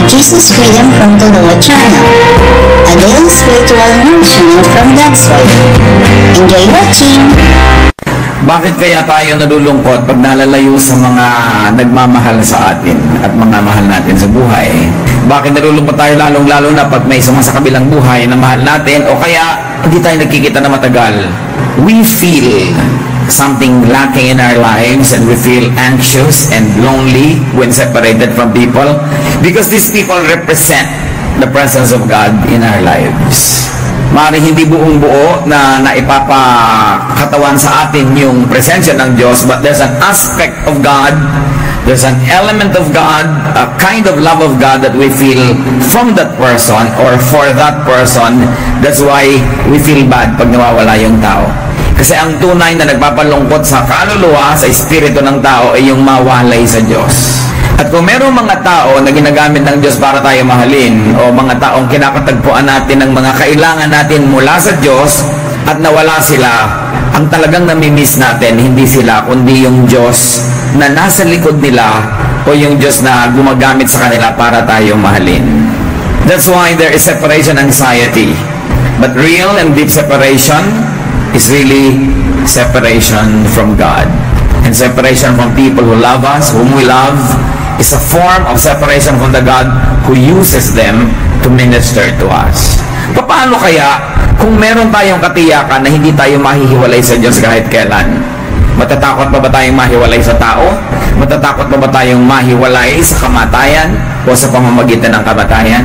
Jesus Freedom from the Law channel, a daily spiritual nourishment from God's Word. Enjoy watching! Bakit kaya tayo nalulungkot pag nalalayo sa mga nagmamahal sa atin at mga mahal natin sa buhay? Bakit nalulungkot tayo lalong-lalo na pag may isang sa kabilang buhay na mahal natin o kaya hindi tayo nagkikita na matagal? We feel something lacking in our lives and we feel anxious and lonely when separated from people because these people represent the presence of God in our lives. Maaaring hindi buong buo na naipapakatawan sa atin yung presensya ng Diyos, but there's an aspect of God, there's an element of God, a kind of love of God that we feel from that person or for that person. That's why we feel bad pag nawawala yung tao. Kasi ang tunay na nagpapalungkot sa kaluluwa, sa espiritu ng tao ay yung mawalay sa Diyos. At kung merong mga tao na ginagamit ng Diyos para tayo mahalin o mga taong kinakatagpuan natin ng mga kailangan natin mula sa Diyos at nawala sila, ang talagang namimiss natin, hindi sila, kundi yung Diyos na nasa likod nila o yung Diyos na gumagamit sa kanila para tayo mahalin. That's why there is separation anxiety. But real and deep separation is really separation from God. And separation from people who love us, whom we love, is a form of separation from the God who uses them to minister to us. Paano kaya kung meron tayong katiyakan na hindi tayo mahihiwalay sa Diyos kahit kailan? Matatakot pa ba tayong mahiwalay sa tao? Matatakot pa ba tayong mahiwalay sa kamatayan o sa pamamagitan ng kamatayan?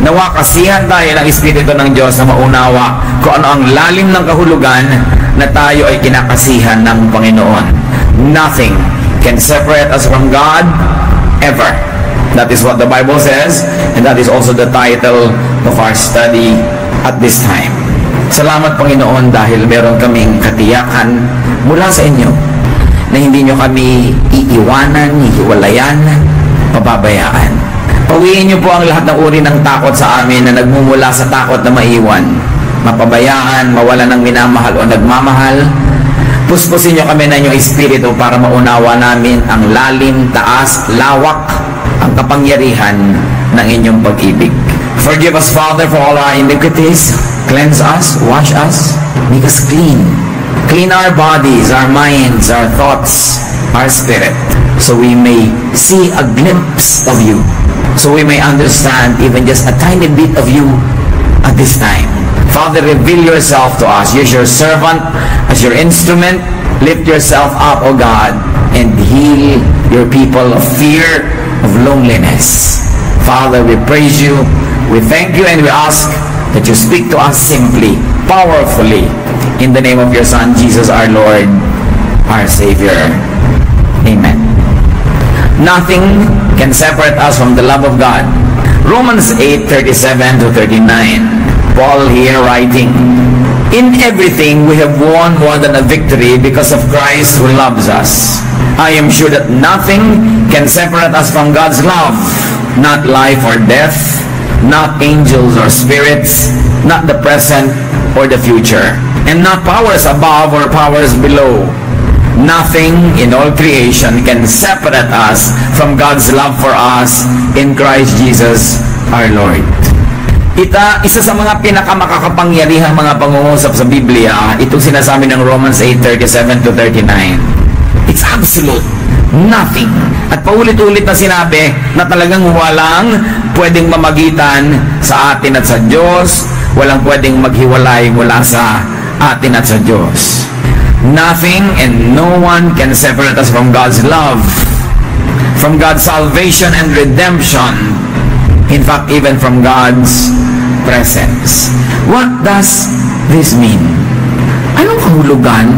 Nawa kasihan tayo ng Espiritu ng Diyos na maunawa kung ano ang lalim ng kahulugan na tayo ay kinakasihan ng Panginoon. Nothing can separate us from God ever. That is what the Bible says, and that is also the title of our study at this time. Salamat Panginoon dahil meron kaming katiyakan mula sa inyo na hindi nyo kami iiwanan, hihiwalayan, pababayaan. Pawiin niyo po ang lahat ng uri ng takot sa amin na nagmumula sa takot na maiwan, mapabayaan, mawala ng minamahal o nagmamahal. Puspusin niyo kami ng inyong espiritu para maunawa namin ang lalim, taas, lawak, ang kapangyarihan ng inyong pag-ibig. Forgive us, Father, for all our iniquities. Cleanse us, wash us, make us clean. Clean our bodies, our minds, our thoughts, our spirit, so we may see a glimpse of you. So we may understand even just a tiny bit of you at this time. Father, reveal yourself to us. Use your servant as your instrument. Lift yourself up, O God, and heal your people of fear, of loneliness. Father, we praise you, we thank you, and we ask that you speak to us simply, powerfully, in the name of your Son, Jesus our Lord, our Savior. Amen. Nothing can separate us from the love of God. Romans 8:37 to 39. Paul here writing, in everything we have won more than a victory because of Christ who loves us. I am sure that nothing can separate us from God's love. Not life or death, not angels or spirits, not the present or the future, and not powers above or powers below. Nothing in all creation can separate us from God's love for us in Christ Jesus our Lord. Isa sa mga pinakamakakapangyarihang mga pangungusap sa Biblia, itong sinasabi ng Romans 8:37 to 39. It's absolute. Nothing. At paulit-ulit na sinabi na talagang walang pwedeng mamagitan sa atin at sa Diyos, walang pwedeng maghiwalay mula sa atin at sa Diyos. Nothing and no one can separate us from God's love, from God's salvation and redemption. In fact, even from God's presence. What does this mean? Anong kahulugan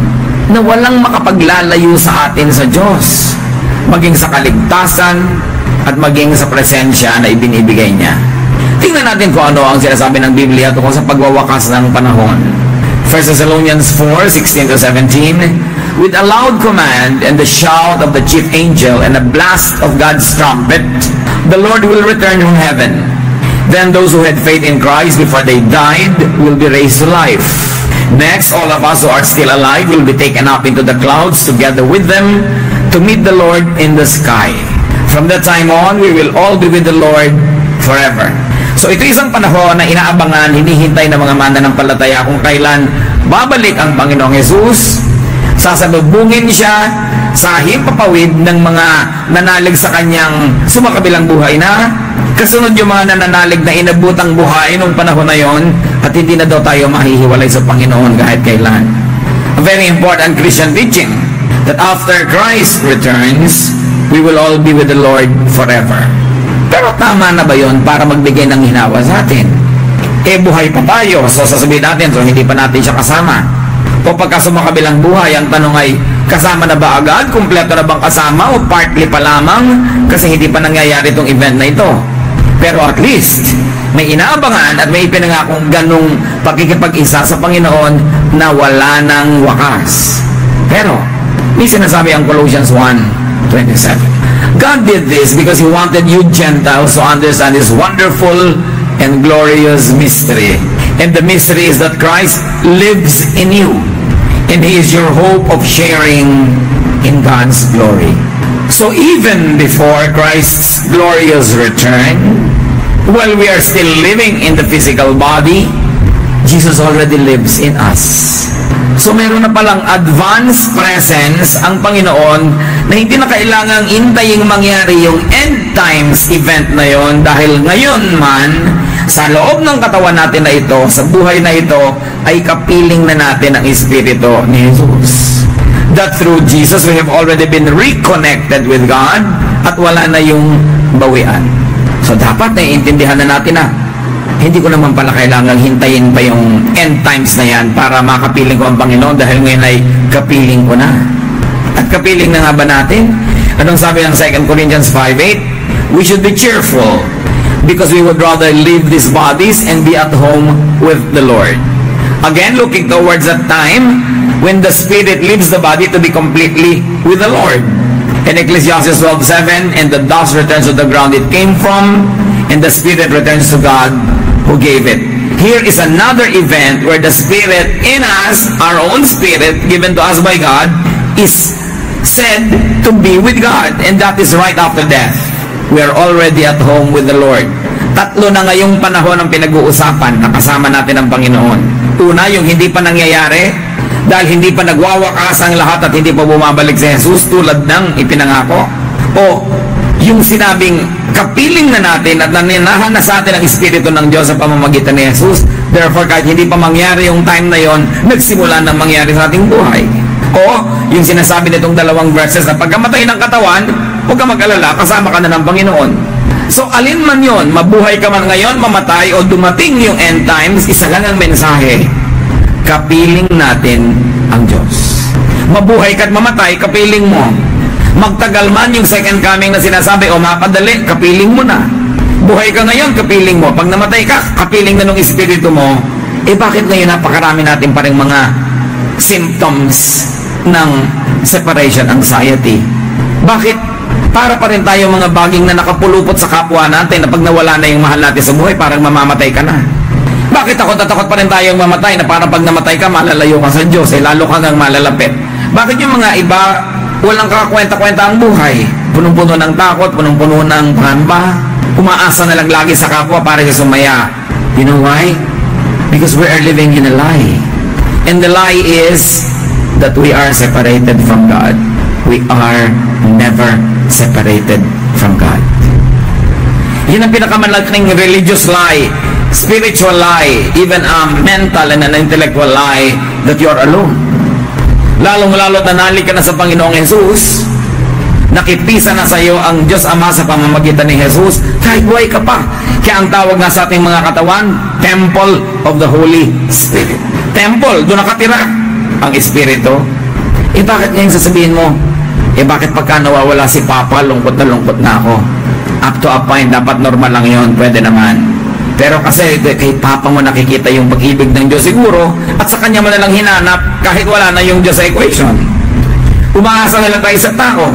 na walang makapaglalayo sa atin sa Diyos, maging sa kaligtasan at maging sa presensya na ibinibigay niya? Tingnan natin kung ano ang sinasabi ng Biblia tungkol sa pagwawakas ng panahon. 1 Thessalonians 4:16 to 17. With a loud command and the shout of the chief angel and a blast of God's trumpet, the Lord will return from heaven. Then those who had faith in Christ before they died will be raised to life. Next, all of us who are still alive will be taken up into the clouds together with them to meet the Lord in the sky. From that time on, we will all be with the Lord forever. So ito isang panahon na inaabangan, hinihintay ng mga mananampalataya kung kailan babalik ang Panginoong Jesus, sasalubungin siya sa himpapawid ng mga nanalig sa kanyang sumakabilang buhay na, kasunod yung mga nananalig na inabutang buhay nung panahon na yon, at hindi na daw tayo mahihiwalay sa Panginoon kahit kailan. A very important Christian teaching that after Christ returns, we will all be with the Lord forever. Pero tama na ba yun para magbigay ng hinawa sa atin? Buhay pa tayo, so sasabihin natin, so hindi pa natin siya kasama. O pagka sumakabilang buhay, ang tanong ay, kasama na ba agad? Kumpleto na bang kasama? O partly pa lamang? Kasi hindi pa nangyayari itong event na ito. Pero at least, may inaabangan at may ipinangakong ganong pagkikipag-isa sa Panginoon na wala ng wakas. Pero, may sinasabi ang Colossians 1:27. God did this because He wanted you Gentiles to understand His wonderful and glorious mystery. And the mystery is that Christ lives in you. And He is your hope of sharing in God's glory. So even before Christ's glorious return, while we are still living in the physical body, Jesus already lives in us. So meron na palang advanced presence ang Panginoon na hindi na kailangang intaying mangyari yung end times event na yon, dahil ngayon man, sa loob ng katawan natin na ito, sa buhay na ito, ay kapiling na natin ang Espiritu ni Jesus. That through Jesus, we have already been reconnected with God at wala na yung bawian. So dapat naiintindihan na natin na hindi ko naman pala kailangang hintayin pa yung end times na yan para makapiling ko ang Panginoon, dahil ngayon ay kapiling ko na. At kapiling na nga ba natin? Anong sabi ng 2 Corinthians 5:8? We should be cheerful because we would rather leave these bodies and be at home with the Lord. Again, looking towards that time when the spirit leaves the body to be completely with the Lord. In Ecclesiastes 12:7, and the dust returns to the ground it came from, and the spirit returns to God who gave it. Here is another event where the spirit in us, our own spirit given to us by God, is said to be with God, and that is right after death. We are already at home with the Lord. Tatlo na ngayong panahon ang pinag-uusapan na kasama natin ang Panginoon. Una, yung hindi pa nangyayari, dahil hindi pa nagwawakas ang lahat at hindi pa bumabalik si Jesus tulad ng ipinangako. O yung sinabing kapiling na natin at naninahan na sa atin ang Espiritu ng Diyos sa pamamagitan ni Jesus. Therefore, kahit hindi pa mangyari yung time na yon, nagsimula na mangyari sa ating buhay. O yung sinasabi nitong dalawang verses na pagkamatay ng katawan, huwag ka mag-alala, kasama ka na ng Panginoon. So alin man yon, mabuhay ka man ngayon, mamatay, o dumating yung end times, isa lang ang mensahe: kapiling natin ang Diyos. Mabuhay ka't mamatay, kapiling mo. Magtagal man yung second coming na sinasabi o mapadali, kapiling mo na. Buhay ka ngayon, kapiling mo. Pag namatay ka, kapiling na ng Espiritu mo. Bakit ngayon napakarami natin pa rin mga symptoms ng separation anxiety? Bakit para pa rin tayo mga baging na nakapulupot sa kapwa natin na pag nawala na yung mahal natin sa buhay, parang mamamatay ka na? Bakit takot na takot pa rin tayong mamatay na parang pag namatay ka, malalayo ka sa Diyos, lalo kang malalapit? Bakit yung mga iba, walang kakakwenta-kwenta ang buhay? Punong-puno ng takot, punong-puno ng pangamba, umaasa na lang lagi sa kapwa para sa sumaya. You know why? Because we are living in a lie. And the lie is that we are separated from God. We are never separated from God. Yun ang pinakamalaking religious lie, spiritual lie, even a mental and an intellectual lie that you're alone. Lalong-lalo nanali ka na sa Panginoong Jesus, nakipisa na sa iyo ang Diyos Ama sa pamamagitan ni Jesus, kahit buhay ka pa. Kaya ang tawag nga sa ating mga katawan, Temple of the Holy Spirit. Temple, doon nakatira ang Espiritu. Bakit ngayon sasabihin mo, bakit pagka nawawala si Papa, lungkot na ako? Up to a point, dapat normal lang yon, pwede naman. Pero kasi kay Papa mo nakikita yung pag-ibig ng Diyos siguro, at sa Kanya mo na lang hinanap kahit wala na yung Diyos sa equation. Umaasa na lang tayo sa tao.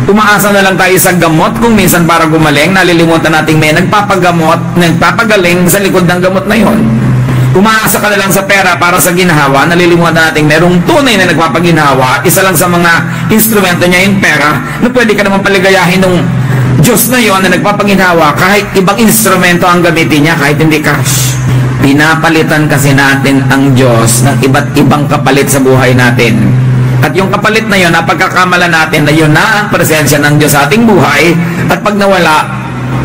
Umaasa na lang tayo sa gamot kung minsan para gumaling, nalilimutan natin may nagpapagaling sa likod ng gamot na yon. Umaasa ka na lang sa pera para sa ginhawa, nalilimutan natin merong tunay na nagpapaginhawa, isa lang sa mga instrumento niya yung pera, na pwede ka naman paligayahin ng Diyos na yon na nagpapanginhawa, kahit ibang instrumento ang gamitin niya, kahit hindi cash. Pinapalitan kasi natin ang Diyos ng iba't ibang kapalit sa buhay natin. At yung kapalit na yun, napagkakamala natin na yun na ang presensya ng Diyos sa ating buhay. At pag nawala,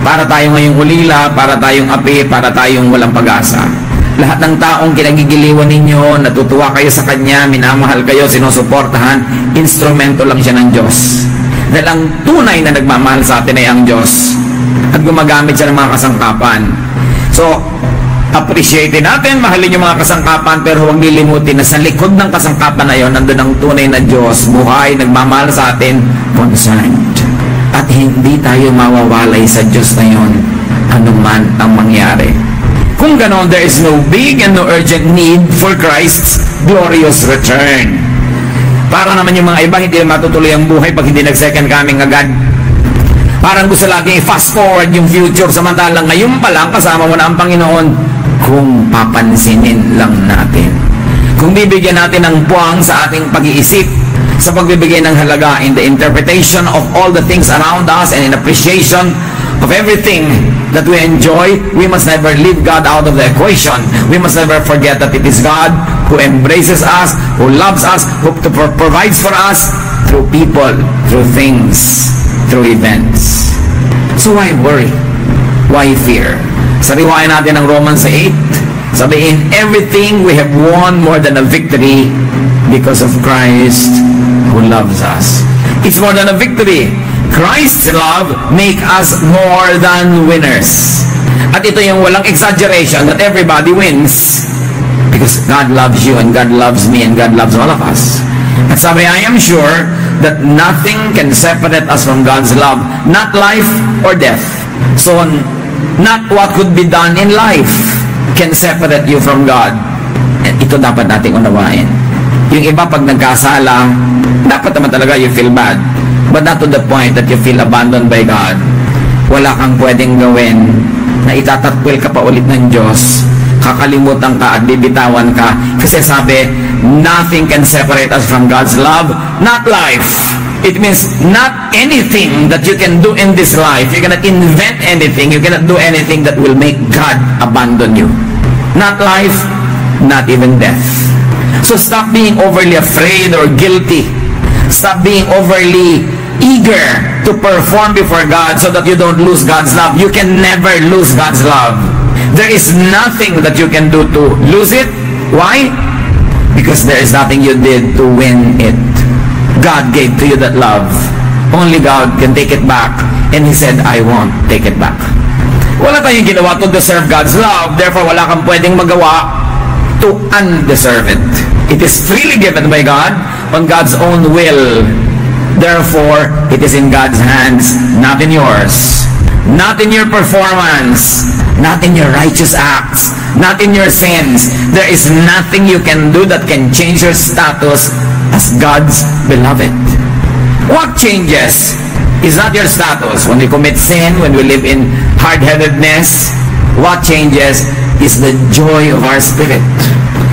para tayong ngayong ulila, para tayong api, para tayong walang pag-asa. Lahat ng taong kinagigiliwan ninyo, natutuwa kayo sa Kanya, minamahal kayo, sinusuportahan, instrumento lang siya ng Diyos. Dahil ang tunay na nagmamahal sa atin ay ang Diyos. At gumagamit siya ng mga kasangkapan. So, appreciate natin, mahalin yung mga kasangkapan, pero huwag nilimutin na sa likod ng kasangkapan na yon, nandun ang tunay na Diyos, buhay, nagmamahal sa atin, concerned. At hindi tayo mawawalay sa Diyos na yon, anuman ang mangyari. Kung ganon, there is no big and no urgent need for Christ's glorious return. Para naman yung mga iba, hindi matutuloy ang buhay pag hindi nag-second coming agad. Parang gusto laging i-fast forward yung future, samantalang ngayon pa lang kasama mo na ang Panginoon. Kung papansinin lang natin, kung bibigyan natin ng buwang sa ating pag-iisip, sa pagbibigay ng halaga in the interpretation of all the things around us and in appreciation of everything that we enjoy, we must never leave God out of the equation. We must never forget that it is God who embraces us, who loves us, who provides for us through people, through things, through events. So why worry? Why fear? Sariwain natin ang Romans 8. Sabihin, everything we have won more than a victory because of Christ who loves us. It's more than a victory. Christ's love make us more than winners. At ito yung walang exaggeration that everybody wins. Because God loves you and God loves me and God loves all of us. At sabi, I am sure that nothing can separate us from God's love. Not life or death. So, not what could be done in life can separate you from God. And ito dapat nating unawain. Yung iba pag nagkasala, dapat naman talaga you feel bad. But not to the point that you feel abandoned by God. Wala kang pwedeng gawin na itatakwil ka pa ulit ng Diyos, kakalimutan ka at bibitawan ka. Kasi sabi, nothing can separate us from God's love, not life. It means not anything that you can do in this life. You cannot invent anything. You cannot do anything that will make God abandon you. Not life, not even death. So stop being overly afraid or guilty. Stop being overly eager to perform before God so that you don't lose God's love. You can never lose God's love. There is nothing that you can do to lose it. Why? Because there is nothing you did to win it. God gave to you that love. Only God can take it back. And He said, I won't take it back. Wala tayong ginawa to deserve God's love. Therefore, wala kang pwedeng magawa to undeserve it. It is freely given by God on God's own will. Therefore, it is in God's hands, not in yours. Not in your performance. Not in your righteous acts. Not in your sins. There is nothing you can do that can change your status as God's beloved. What changes is not your status. When we commit sin, when we live in hard-headedness, what changes is the joy of our spirit.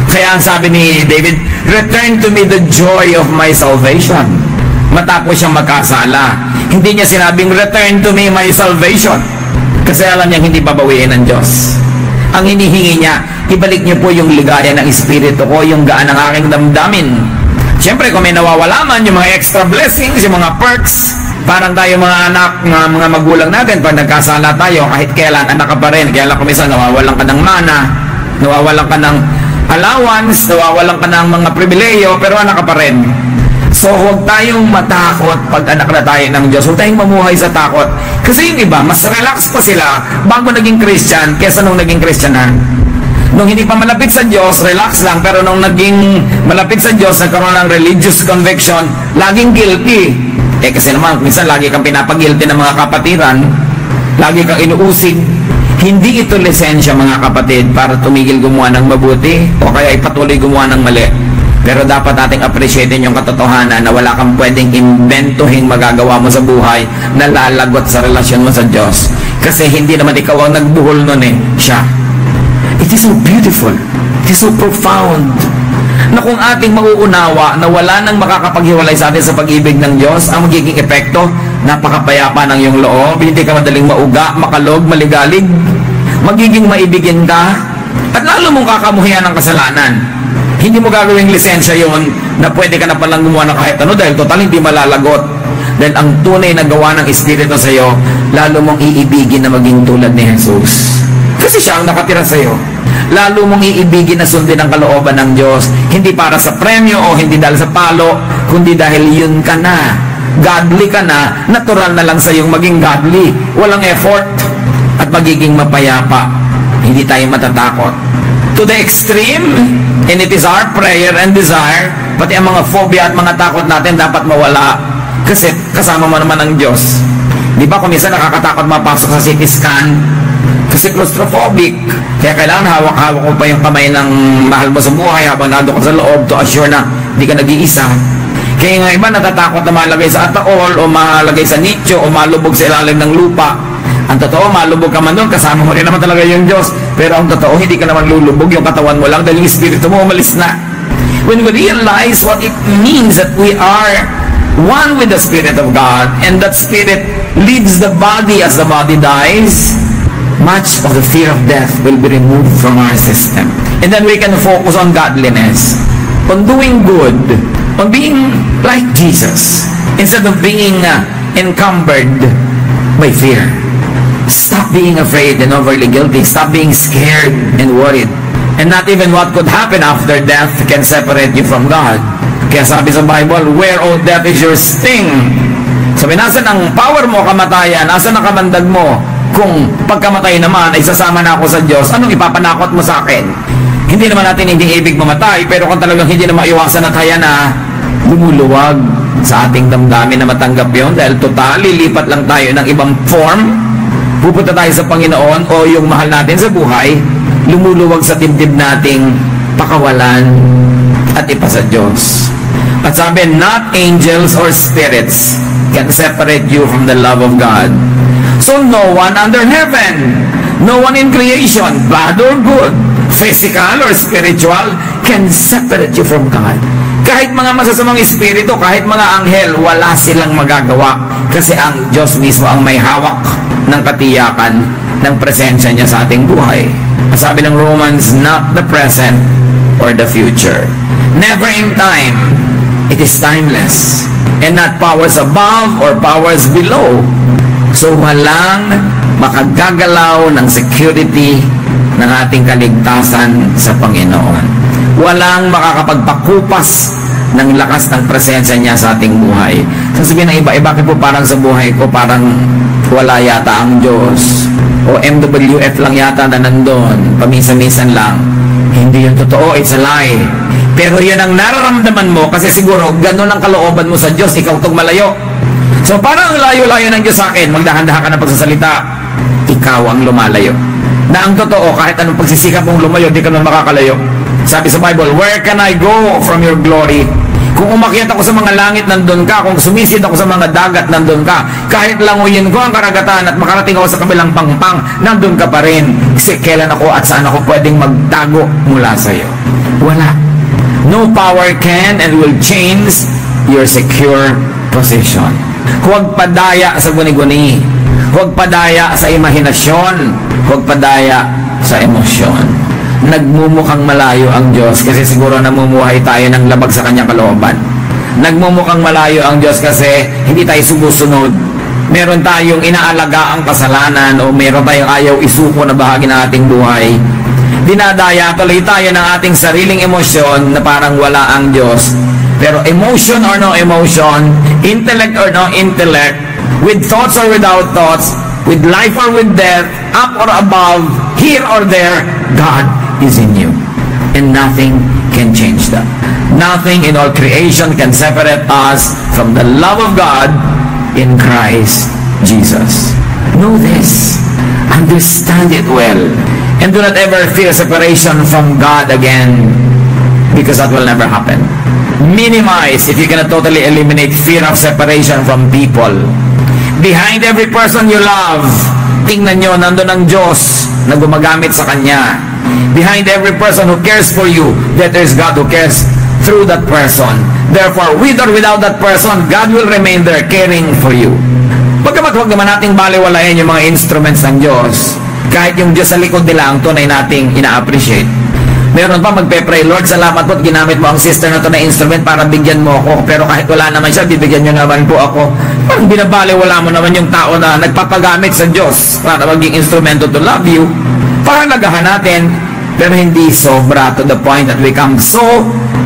Kaya ang sabi ni David, return to me the joy of my salvation. Matapos siyang magkasala, hindi niya sinabing, return to me my salvation. Kasi alam niya hindi babawiin ng Diyos. Ang hinihingi niya, ibalik niyo po yung ligaya ng espiritu ko, yung gaan ng aking damdamin. Siyempre, kung may nawawala man, yung mga extra blessings, yung mga perks, parang tayo mga anak, mga magulang natin, pag nagkasala tayo, kahit kailan, anak ka pa rin. Kaya lang kumisa, nawawalan ka ng mana, nawawalan ka ng allowance, nawawalan ka ng mga pribileyo, pero anak ka pa rin. So, huwag tayong matakot pag anak na tayo ng Diyos. Huwag tayong mamuhay sa takot. Kasi yung iba, mas relax pa sila bago naging Christian kesa nung naging Christian na. Nung hindi pa malapit sa Diyos, relax lang. Pero nung naging malapit sa Diyos, nagkaroon ng religious conviction, laging guilty. Kasi naman, minsan lagi kang pinapag-guilty ng mga kapatiran, lagi kang inuusig. Hindi ito lisensya, mga kapatid, para tumigil gumawa ng mabuti o kaya ipatuloy gumawa ng mali. Pero dapat nating appreciatein yung katotohanan na wala kang pwedeng inventuhin magagawa mo sa buhay na lalagot sa relasyon mo sa Diyos. Kasi hindi naman ikaw ang nagbuhol nun siya. It is so beautiful. It is so profound. Na kung ating mauunawa na wala nang makakapaghiwalay sa atin sa pag-ibig ng Diyos, ang magiging epekto, napakapayapa ng iyong loob, hindi ka madaling mauga, makalog, maligalig, magiging maibigin ka, at lalo mong kakamuhian ng kasalanan. Hindi mo gagawing lisensya yon na pwede ka na palang gumawa ng kahit ano dahil total hindi malalagot. Dahil ang tunay na gawa ng Espiritu sa iyo, lalo mong iibigin na maging tulad ni Jesus. Kasi siya ang nakatira sa iyo. Lalo mong iibigin na sundin ang kalooban ng Diyos, hindi para sa premyo o hindi dahil sa palo, kundi dahil yun ka na. Godly ka na, natural na lang sa iyong maging godly. Walang effort at magiging mapayapa. Hindi tayo matatakot. To the extreme, and it is our prayer and desire, pati ang mga phobia at mga takot natin dapat mawala. Kasi kasama mo naman ang Diyos. Di ba kung minsan nakakatakot mapasok sa CT scan? Kasi claustrophobic. Kaya kailangan hawak-hawak mo pa yung kamay ng mahal mo sa buhay habang nandun ka sa loob to assure na hindi ka nag-iisa. Kaya nga iba natatakot na malagay sa ataol o malagay sa nicho o malubog sa ilalim ng lupa. Ang totoo, malubog ka man doon, kasama mo rin naman talaga yung Diyos. Pero ang totoo, hindi ka naman lulubog, yung katawan mo lang dahil yung espiritu mo umalis na. When we realize what it means that we are one with the Spirit of God, and that Spirit leads the body as the body dies, much of the fear of death will be removed from our system. And then we can focus on godliness, on doing good, on being like Jesus, instead of being encumbered by fear. Stop being afraid and overly guilty. Stop being scared and worried. And not even what could happen after death can separate you from God. Kaya sabi sa Bible, where, O death, is your sting? Sabi, nasan ang power mo, kamatayan? Nasan ang kamandag mo? Kung pagkamatay naman ay sasama na ako sa Diyos, anong ipapanakot mo sa akin? Hindi naman natin hindi ibig mamatay, pero kung talagang hindi na maiwasan at haya na, lumuluwag sa ating damdamin na matanggap yon dahil total, lilipat lang tayo ng ibang form, pupunta tayo sa Panginoon o yung mahal natin sa buhay, lumuluwag sa dibdib nating pakawalan at ipa sa Diyos. At sabi, not angels or spirits can separate you from the love of God. So no one under heaven, no one in creation, bad or good, physical or spiritual, can separate you from God. Kahit mga masasamang espiritu, kahit mga anghel, wala silang magagawa. Kasi ang Diyos mismo ang may hawak ng katiyakan ng presensya niya sa ating buhay. At sabi ng Romans, not the present or the future. Never in time. It is timeless. And not powers above or powers below. So walang makagagalaw ng security ng ating kaligtasan sa Panginoon. Walang makakapagpakupas ng lakas ng presensya niya sa ating buhay. Sasabihin ng iba, bakit po parang sa buhay ko parang wala yata ang Diyos? O MWF lang yata na nandun, paminsan-minsan lang. Hindi yun totoo, it's a lie. Pero yun ang nararamdaman mo kasi siguro ganun ang kalooban mo sa Diyos, ikaw itong malayo. So parang layo-layo ng Diyos sa akin, magdahan-dahan ka ng pagsasalita, ikaw ang lumalayo. Na ang totoo, kahit anong pagsisikap mong lumayo, di ka nun makakalayo. Sabi sa Bible, where can I go from your glory? Kung umakyat ako sa mga langit, nandun ka. Kung sumisid ako sa mga dagat, nandun ka. Kahit languyin ko ang karagatan at makarating ako sa kabilang pangpang, nandun ka pa rin. Kasi kailan ako at saan ako pwedeng magtago mula sa iyo? Wala. No power can and will change your secure position. Huwag padaya sa guni-guni. Huwag padaya sa imahinasyon. Huwag padaya sa emosyon. Nagmumukhang malayo ang Diyos kasi siguro namumuhay tayo ng labag sa kanyang kalooban. Nagmumukhang malayo ang Diyos kasi hindi tayo sumusunod. Meron tayong inaalaga ang kasalanan o meron tayong ayaw isuko na bahagi ng ating buhay. Dinadaya tuloy tayo ng ating sariling emosyon na parang wala ang Diyos. Pero emotion or no emotion, intellect or no intellect, with thoughts or without thoughts, with life or with death, up or above, here or there, God is in you. And nothing can change that. Nothing in all creation can separate us from the love of God in Christ Jesus. Know this. Understand it well. And do not ever fear separation from God again, because that will never happen. Minimize, if you cannot totally eliminate fear of separation from people. Behind every person you love, tingnan nyo, nandun ang Diyos na gumagamit sa Kanya. Behind every person who cares for you, that there is God who cares through that person. Therefore, with or without that person, God will remain there caring for you. Bagamat huwag naman nating baliwalayan yung mga instruments ng Diyos, kahit yung Diyos sa likod nila ang tunay nating ina-appreciate. Meron pa magpe-pray, Lord, salamat po at ginamit mo ang sister na to na instrument para bigyan mo ako. Pero kahit wala naman siya, bibigyan niyo naman po ako. Parang binabaliwala mo naman yung tao na nagpapagamit sa Diyos para maging instrumento to love you. Pahalagahan natin, pero hindi sobra to the point that we become so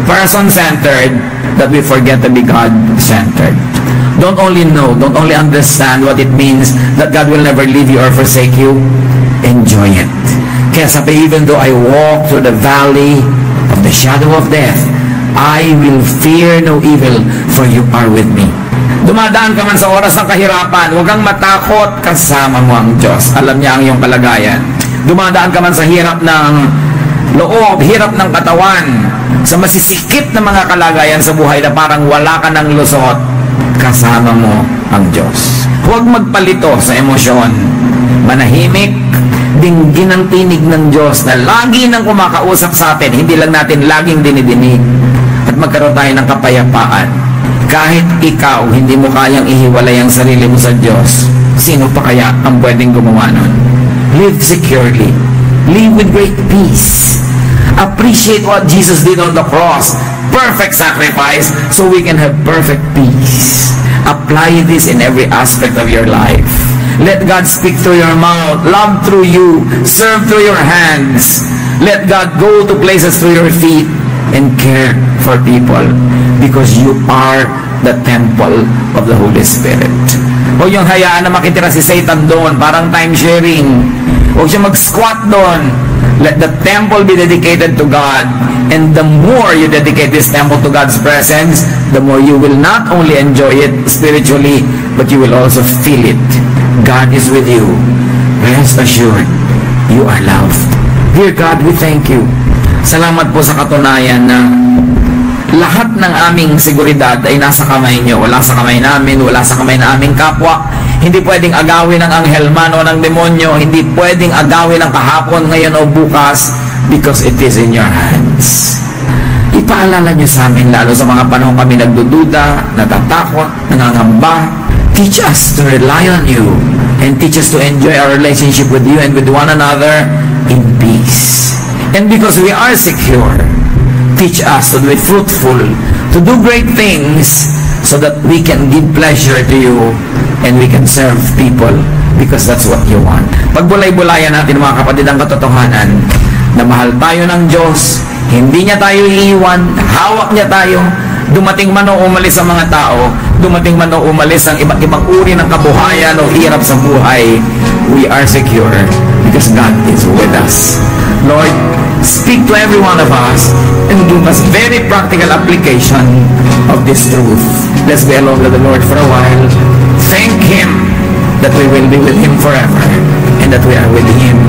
person-centered that we forget to be God-centered. Don't only know, don't only understand what it means that God will never leave you or forsake you. Enjoy it. Kaya sabi, even though I walk through the valley of the shadow of death, I will fear no evil, for you are with me. Dumadaan ka man sa oras ng kahirapan, huwag kang matakot, kasama mo ang Diyos. Alam niya ang iyong kalagayan. Dumadaan ka man sa hirap ng loob, hirap ng katawan, sa masisikip na mga kalagayan sa buhay na parang wala ka ng lusot, kasama mo ang Diyos. Huwag magpalito sa emosyon. Manahimik, dinggin ang tinig ng Diyos na lagi nang kumakausap sa atin, hindi lang natin laging dinidinig, at magkaroon tayo ng kapayapaan. Kahit ikaw, hindi mo kayang ihiwalay ang sarili mo sa Diyos, sino pa kaya ang pwedeng gumawa nun? Live securely. Live with great peace. Appreciate what Jesus did on the cross. Perfect sacrifice so we can have perfect peace. Apply this in every aspect of your life. Let God speak through your mouth, love through you, serve through your hands. Let God go to places through your feet and care for people, because you are the temple of the Holy Spirit. Huwag yung hayaan na makitira si Satan doon, parang time sharing. Huwag siya mag-squat doon. Let the temple be dedicated to God, and the more you dedicate this temple to God's presence, the more you will not only enjoy it spiritually, but you will also feel it. God is with you. Rest assured, you are loved. Dear God, we thank you. Salamat po sa katunayan na lahat ng aming seguridad ay nasa kamay niyo. Wala sa kamay namin, wala sa kamay na aming kapwa. Hindi pwedeng agawin ng anghelman o ng demonyo. Hindi pwedeng agawin ng kahapon, ngayon o bukas, because it is in your hands. Ipaalala niyo sa amin, lalo sa mga panahon kami nagdududa, natatakot, nangangamba. Teach us to rely on you, and teach us to enjoy our relationship with you and with one another in peace. And because we are secure, teach us to be fruitful, to do great things, so that we can give pleasure to you and we can serve people, because that's what you want. Pagbulay-bulayan natin, mga kapatid, ang katotohanan na mahal tayo ng Diyos, hindi niya tayo iiwan, hawak niya tayo. Dumating man o umalis ang mga tao, dumating man o umalis ang iba't ibang uri ng kabuhayan o hirap sa buhay, we are secure because God is with us. Lord, speak to every one of us and give us very practical application of this truth. Let's be alone with the Lord for a while. Thank Him that we will be with Him forever and that we are with Him